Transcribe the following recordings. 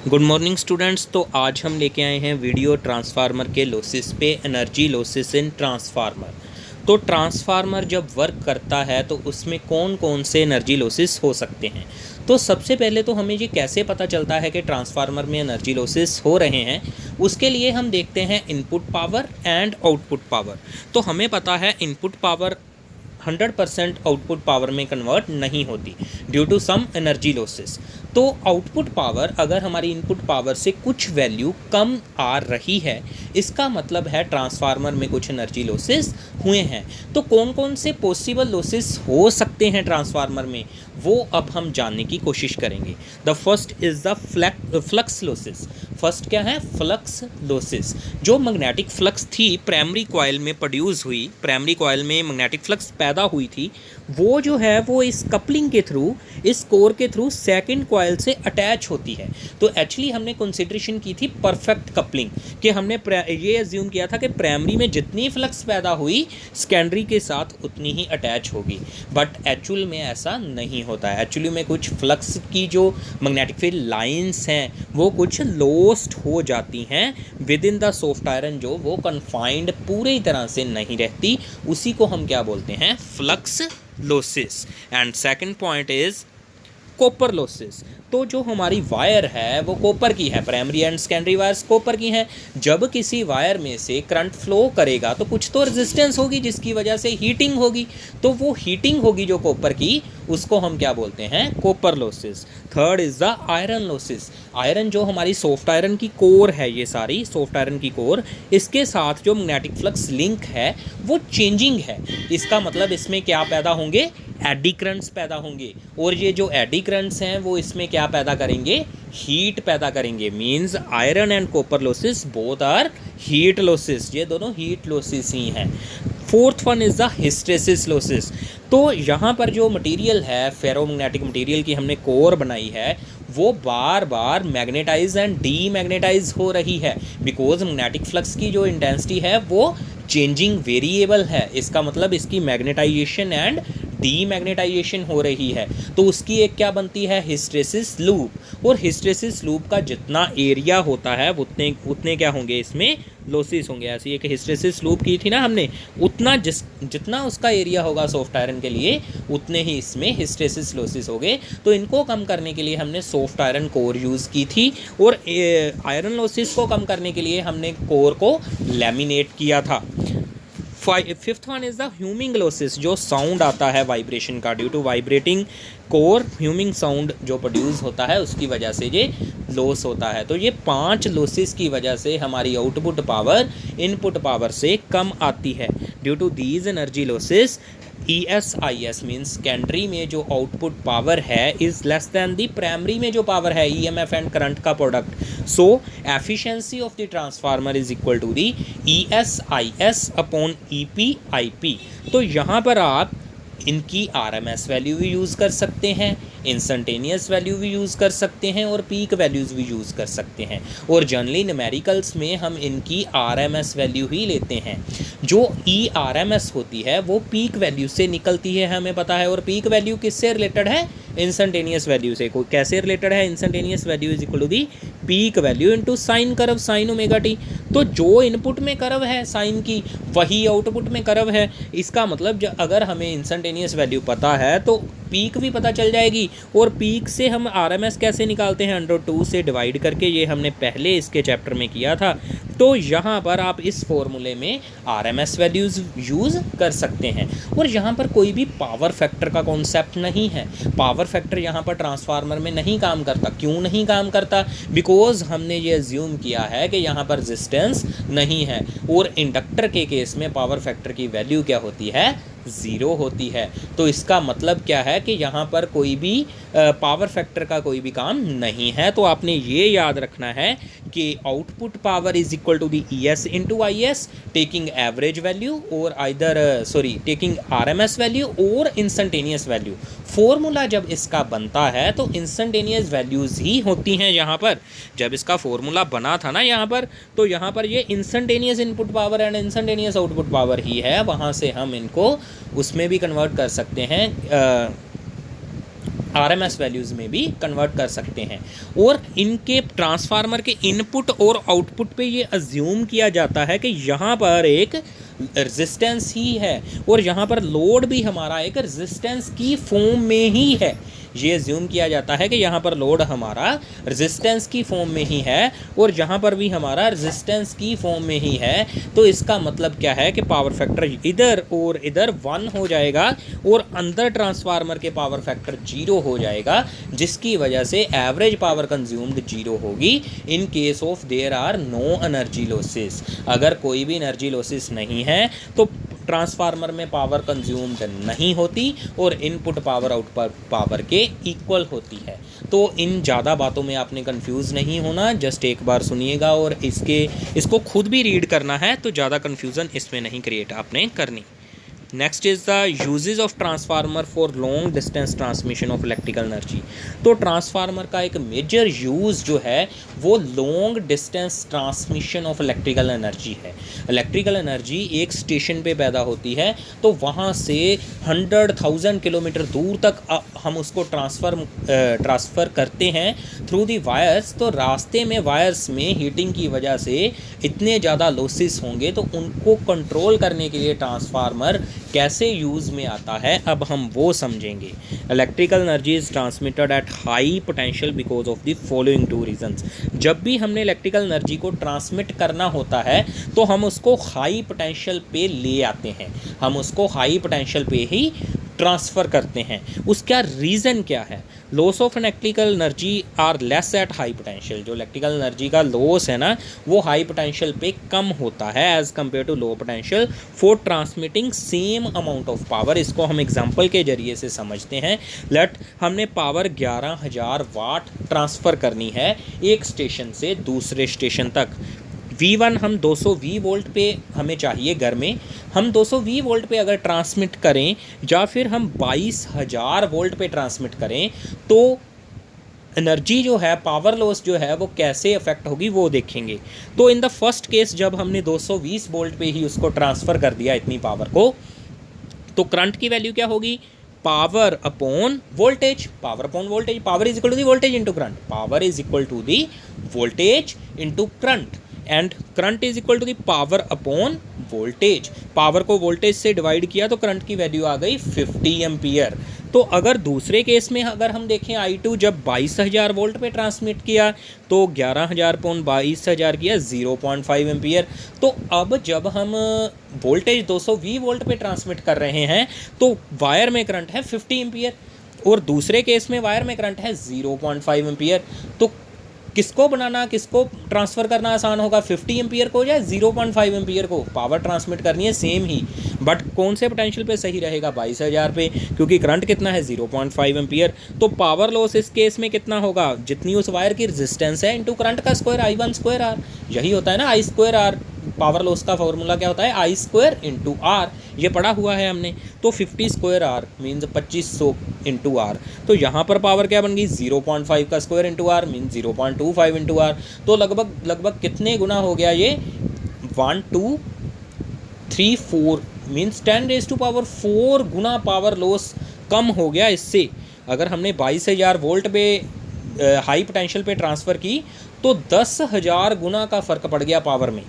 Good morning students. तो आज हम लेके आए हैं वीडियो ट्रांसफार्मर के लॉसेस पे, एनर्जी लॉसेस इन ट्रांसफार्मर। तो ट्रांसफार्मर जब वर्क करता है तो उसमें कौन कौन से एनर्जी लॉसेस हो सकते हैं। तो सबसे पहले तो हमें ये कैसे पता चलता है कि ट्रांसफार्मर में एनर्जी लॉसेस हो रहे हैं, उसके लिए हम देखते हैं input power and output power. तो हमें पता है इनपुट पावर 100% आउटपुट पावर में कन्वर्ट नहीं होती due to some energy losses. तो आउटपुट पावर अगर हमारी इनपुट पावर से कुछ वैल्यू कम आ रही है, इसका मतलब है ट्रांसफार्मर में कुछ एनर्जी लॉसेस हुए हैं। तो कौन कौन से पॉसिबल लॉसेस हो सकते हैं ट्रांसफार्मर में, वो अब हम जानने की कोशिश करेंगे। The first is the flux losses. First क्या है? Flux losses. जो मैग्नेटिक फ्लक्स थी प्राइमरी कॉइल में प्रोड्यूस हुई, प्राइमरी कॉइल में मैग्नेटिक फ्लक्स पैदा हुई थी, वो जो है वो इस कपलिंग के थ्रू, इस कोर के थ्रू सेकंड कॉइल से अटैच होती है। तो एक्चुअली हमने कंसिडरेशन की थी परफेक्ट कपलिंग, कि हमने ये एज्यूम किया था कि प्राइमरी में जितनी फ्लक्स पैदा हुई सेकेंडरी के साथ उतनी ही अटैच होगी, बट एक्चुअल में ऐसा नहीं होता है। एक्चुअली में कुछ फ्लक्स की जो मैग्नेटिक फील्ड लाइंस हैं वो कुछ लोस्ट हो जाती हैं with in the soft iron, जो वो कन्फाइंड पूरी तरह से नहीं रहती। उसी को हम क्या बोलते हैं? Flux losses. And second point is copper losses. तो जो हमारी वायर है वो कॉपर की है, primary and secondary wires copper की हैं। जब किसी वायर में से करंट फ्लो करेगा तो कुछ तो रेजिस्टेंस होगी जिसकी वजह से हीटिंग होगी, तो वो हीटिंग होगी जो कॉपर की, उसको हम क्या बोलते हैं? Copper losses. Third is the iron losses. Iron जो हमारी सॉफ्ट आयरन की कोर है, ये सारी सॉफ्ट आयरन की कोर, इसके साथ जो मैग्नेटिक फ्लक्स लिंक है वो चेंजिंग है। इसका मतलब इसमें क्या पैदा होंगे? एडी करंट्स पैदा होंगे, और ये जो एडी करंट्स हैं वो इसमें क्या पैदा करेंगे? हीट पैदा करेंगे। Means iron and copper losses both are heat losses, ये दोनों हीट लॉसेस ही हैं। Fourth one is the hysteresis losses. तो यहाँ पर जो मटेरियल है, फेरोमैग्नेटिक मटेरियल की हमने कोर बनाई है, वो बार बार मैग्नेटाइज एंड डीमैग्नेटाइज हो रही है, बिकॉज मैग्नेटिक फ्लक्स की जो इंटेंसिटी है वो चेंजिंग वेरिएबल है। इसका मतलब इसकी मैग्नेटाइजेशन एंड डीमैग्नेटाइजेशन हो रही है। तो उसकी एक क्या बनती है? Hysteresis loop. और हिस्टेरिसिस लूप का जितना एरिया होता है उतने उतने क्या होंगे? इसमें लॉसेस होंगे। ऐसी एक हिस्टेरिसिस लूप की थी ना हमने, उतना जितना उसका एरिया होगा सॉफ्ट आयरन के लिए, उतने ही इसमें हिस्टेरिसिस लॉसेस होंगे। तो इनको कम करने के लिए हमने सॉफ्ट आयरन कोर यूज़ की थी, और आयरन लॉसेस को कम करने के लिए हमने कोर को लैमिनेट किया था। Fifth one is the humming losses. जो साउंड आता है वाइब्रेशन का, due to vibrating core humming sound जो प्रोड्यूस होता है, उसकी वजह से ये लॉस होता है। तो ये 5 लॉसेस की वजह से हमारी आउटपुट पावर इनपुट पावर से कम आती है। Due to these energy losses ESIS means secondary में जो आउटपुट पावर है is less than the primary में जो पावर है, EMF एंड करंट का product. So efficiency of the transformer is equal to the ESIS upon EPIP। तो यहाँ पर आप इनकी RMS वैल्यू भी यूज़ कर सकते हैं, इंस्टेंटेनियस वैल्यू भी यूज़ कर सकते हैं, और पीक वैल्यूज़ भी यूज़ कर सकते हैं। और जनरली न्यूमेरिकल्स में हम इनकी RMS वैल्यू ही लेते हैं। जो ERMS होती है वो पीक वैल्यू से निकलती है, हमें पता है। और पीक वैल्यू किससे रिलेटेड है? इंस्टेंटेनियस वैल्यू से। कैसे रिलेटेड है? Instantaneous value is equal to the peak value into sine curve, sine omega t. तो जो इनपुट में कर्व है साइन की, वही आउटपुट में कर्व है। इसका मतलब अगर हमें इंस्टेंटेनियस वैल्यू पता है तो पीक भी पता चल जाएगी। और पीक से हम RMS कैसे निकालते हैं? 2 से डिवाइड करके, ये हमने पहले इसके चैप्टर में किया था। तो यहाँ पर आप इस फॉर्मूले में RMS वैल्यूज़ यूज़ कर सकते हैं। और यहाँ पर कोई भी पावर फैक्टर का कॉन्सेप्ट नहीं है। पावर फैक्टर यहाँ पर ट्रांसफार्मर में नहीं काम करता। क्यों नहीं काम करता? बिकॉज हमने ये एज्यूम किया है कि यहाँ पर रेजिस्टेंस नहीं है, और इंडक्टर के केस में पावर फैक्टर की वैल्यू क्या होती है? 0 होती है। तो इसका मतलब क्या है कि यहाँ पर कोई भी पावर फैक्टर का कोई भी काम नहीं है। तो आपने ये याद रखना है कि output power is equal to the ES into IS, taking average value और टेकिंग RMS वैल्यू और इंस्टेंटेनियस वैल्यू। फॉर्मूला जब इसका बनता है तो इंस्टेंटेनियस वैल्यूज़ ही होती हैं। यहाँ पर जब इसका फॉर्मूला बना था ना यहाँ पर, तो यहाँ पर ये instantaneous input power and instantaneous output power ही है। वहाँ से हम इनको उसमें भी कन्वर्ट कर सकते हैं आरएमएस वैल्यूज़ में भी कन्वर्ट कर सकते हैं। और इनके ट्रांसफार्मर के इनपुट और आउटपुट पे ये अज्यूम किया जाता है कि यहाँ पर एक रेजिस्टेंस ही है और यहाँ पर लोड भी हमारा एक रेजिस्टेंस की फॉर्म में ही है। ये अज्यूम किया जाता है कि यहाँ पर लोड हमारा रेजिस्टेंस की फॉर्म में ही है और यहाँ पर भी हमारा रेजिस्टेंस की फॉर्म में ही है। तो इसका मतलब क्या है कि पावर फैक्टर इधर और इधर 1 हो जाएगा और अंदर ट्रांसफार्मर के पावर फैक्टर 0 हो जाएगा, जिसकी वजह से एवरेज पावर कंज्यूम्ड 0 होगी in case of there are no energy losses. अगर कोई भी एनर्जी लॉसेस नहीं है तो ट्रांसफार्मर में पावर कंज्यूम्ड नहीं होती और इनपुट पावर आउटपुट पावर के इक्वल होती है। तो इन ज़्यादा बातों में आपने कंफ्यूज नहीं होना, जस्ट एक बार सुनिएगा और इसको खुद भी रीड करना है, तो ज़्यादा कंफ्यूजन इसमें नहीं क्रिएट आपने करनी। Next is the uses of transformer for long distance transmission of electrical energy. तो ट्रांसफार्मर का एक मेजर यूज़ जो है वो long distance transmission of electrical energy है। इलेक्ट्रिकल एनर्जी एक स्टेशन पे पैदा होती है तो वहाँ से 100,000 किलोमीटर दूर तक हम उसको ट्रांसफ़र करते हैं थ्रू दी वायर्स। तो रास्ते में वायर्स में हीटिंग की वजह से इतने ज़्यादा लॉसेस होंगे, तो उनको कंट्रोल करने के लिए ट्रांसफार्मर कैसे यूज़ में आता है अब हम वो समझेंगे। Electrical energy is transmitted eight high potential because of the following 2 reasons. जब भी हमने इलेक्ट्रिकल एनर्जी को ट्रांसमिट करना होता है तो हम उसको हाई पोटेंशियल पे ले आते हैं, हम उसको हाई पोटेंशियल पे ही ट्रांसफ़र करते हैं। उसका रीज़न क्या है? Loss of electrical energy are less at high potential. जो इलेक्ट्रिकल एनर्जी का लॉस है ना वो हाई पोटेंशियल पे कम होता है as compare to low potential for transmitting same amount of power. इसको हम एग्जांपल के जरिए से समझते हैं। लेट हमने पावर 11,000 वाट ट्रांसफ़र करनी है एक स्टेशन से दूसरे स्टेशन तक। V1 हम 220 वोल्ट पे हमें चाहिए घर में, हम 220 वोल्ट पे अगर ट्रांसमिट करें या फिर हम 22,000 वोल्ट पे ट्रांसमिट करें तो एनर्जी जो है, पावर लॉस जो है वो कैसे अफेक्ट होगी वो देखेंगे। तो इन द फर्स्ट केस जब हमने 220 वोल्ट पे ही उसको ट्रांसफ़र कर दिया इतनी पावर को, तो करंट की वैल्यू क्या होगी? Power upon voltage. Power upon voltage, power is equal to the voltage into current. Power is equal to the voltage into current and current is equal to the power upon voltage. Power को voltage से divide किया तो current की value आ गई 50 ampere. तो अगर दूसरे case में अगर हम देखें I2 जब 22,000 वोल्ट पे ट्रांसमिट किया तो 11,000 पॉन 22,000 किया 0.5 एम्पियर। तो अब जब हम वोल्टेज 220 वोल्ट पे ट्रांसमिट कर रहे हैं तो वायर में करंट है 50 एम्पियर और दूसरे केस में वायर में करंट है 0.5 एम्पियर। तो किसको ट्रांसफ़र करना आसान होगा, 50 एम्पियर को या 0.5 एम्पियर को? पावर ट्रांसमिट करनी है सेम ही, बट कौन से पोटेंशियल पे सही रहेगा? 22,000 पे, क्योंकि करंट कितना है 0.5 एम्पियर। तो पावर लॉस इस केस में कितना होगा? जितनी उस वायर की रेजिस्टेंस है इंटू करंट का स्क्वायर I1 स्क्वायर आर। यही होता है ना I square R. Power loss का फॉर्मूला क्या होता है? I square into R. ये पढ़ा हुआ है हमने। तो 50 square R means 2500 into R. तो यहाँ पर पावर क्या बन गई? 0.5 का square into R means 0.25 into R. तो लगभग कितने गुना हो गया ये? 1 2 3 4 मीन्स 10⁴ गुना पावर लॉस कम हो गया इससे। अगर हमने 22,000 वोल्ट पे हाई पोटेंशियल पे ट्रांसफ़र की तो 10,000 गुना का फ़र्क पड़ गया पावर में।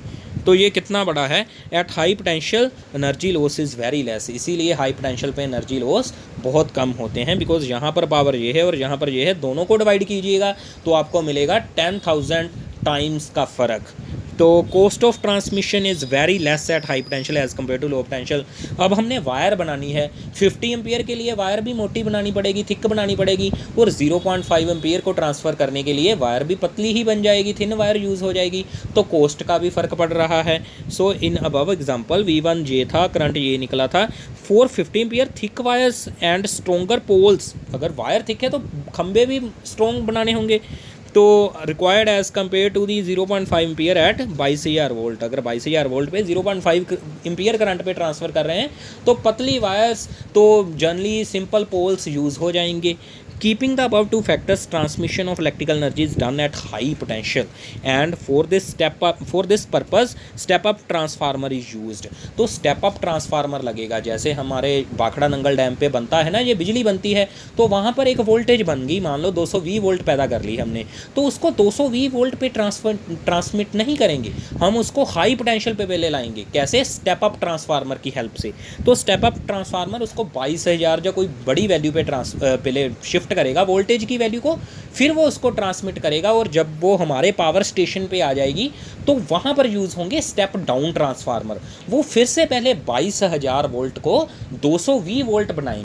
तो ये कितना बड़ा है? Eight high potential energy loss is very less. इसीलिए हाई पोटेंशियल पे एनर्जी लॉस बहुत कम होते हैं, बिकॉज यहाँ पर पावर ये है और यहाँ पर ये है, दोनों को डिवाइड कीजिएगा तो आपको मिलेगा 10,000 टाइम्स का फ़र्क। तो cost of transmission is very less at high potential as compare to low potential. अब हमने वायर बनानी है 50 एम्पियर के लिए, वायर भी मोटी बनानी पड़ेगी, थिक बनानी पड़ेगी, और 0.5 एम्पियर को ट्रांसफ़र करने के लिए वायर भी पतली ही बन जाएगी, थिन वायर यूज़ हो जाएगी। तो कॉस्ट का भी फ़र्क पड़ रहा है। सो इन अबव एग्जाम्पल V1 ये था, करंट ये निकला था। 450 ampere thick wires and stronger poles. अगर वायर थिक है तो खंबे भी स्ट्रॉन्ग बनाने होंगे। तो required as compare to the 0.5 ampere at 22,000 volt. अगर 22,000 वोल्ट पे 0.5 एम्पियर करंट पे ट्रांसफ़र कर रहे हैं तो पतली वायर्स तो जनरली सिंपल पोल्स यूज़ हो जाएंगे। Keeping the above two factors, transmission of electrical energy is done at high potential, and for this purpose step up transformer is used. तो step up transformer लगेगा, जैसे हमारे Bhakra Nangal dam पे बनता है ना, ये बिजली बनती है, तो वहाँ पर एक वोल्टेज बन गई, मान लो 220 वोल्ट पैदा कर ली हमने, तो उसको 220 वोल्ट पे ट्रांसमिट नहीं करेंगे, हम उसको हाई पोटेंशियल पे पहले लाएंगे। कैसे? स्टेप अप ट्रांसफार्मर की हेल्प से। तो स्टेप अप ट्रांसफार्मर उसको 22,000 या कोई बड़ी वैल्यू पे पहले शिफ्ट करेगा वोल्टेज की वैल्यू को, फिर वो उसको ट्रांसमिट करेगा, और जब वो हमारे पावर स्टेशन पे आ जाएगी तो वहाँ पर यूज़ होंगे स्टेप डाउन ट्रांसफार्मर। वो फिर से पहले 22,000 वोल्ट को 220 वोल्ट बनाएंगे।